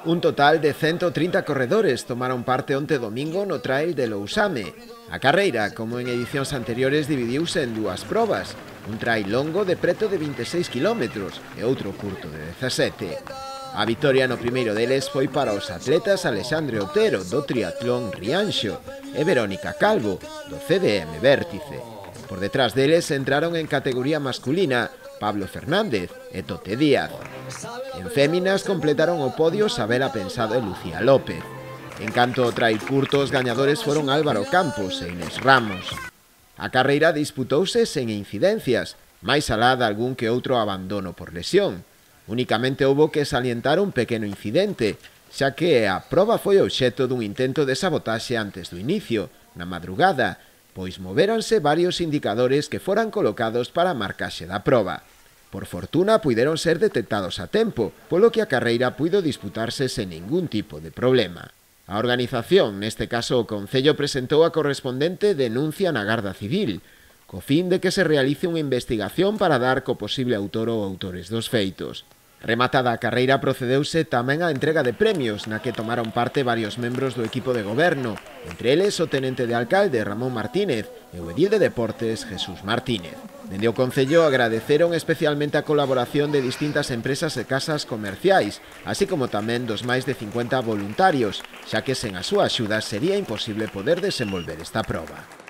Un total de 130 corredores tomaron parte onte domingo no Trail de Lousame. A carreira, como en edicións anteriores, dividiuse en dúas probas. Un trail longo de preto de 26 km e outro curto de 17. A vitoria no primeiro deles foi para os atletas Alexandre Otero, do triatlón Rianxo, e Verónica Calvo, do CDM Vértice. Por detrás deles entraron en categoría masculina Pablo Fernández e Tote Díaz. En féminas completaron o podio Sabela Pensado e Lucía López. En canto ao trail curto, os gañadores foron Álvaro Campos e Inés Ramos. A carreira disputouse sen incidencias, máis alá de algún que outro abandono por lesión. Únicamente houbo que salientar un pequeno incidente, xa que a proba foi obxecto dun intento de sabotaxe antes do inicio, na madrugada, pois movéronse varios indicadores que foran colocados para a marcaxe da proba. Por fortuna, puideron ser detectados a tempo, polo que a carreira puido disputarse sen ningún tipo de problema. A organización, neste caso o Concello, presentou a correspondente denuncia na Garda Civil, co fin de que se realice unha investigación para dar co posible autor ou autores dos feitos. Rematada a carreira, procedeuse tamén á entrega de premios, na que tomaron parte varios membros do equipo de goberno, entre eles o tenente de alcalde Ramón Martínez e o edil de deportes Jesús Martínez. Dende o Concello agradeceron especialmente a colaboración de distintas empresas e casas comerciais, así como tamén dos máis de 50 voluntarios, xa que sen a súa axuda sería imposible poder desenvolver esta proba.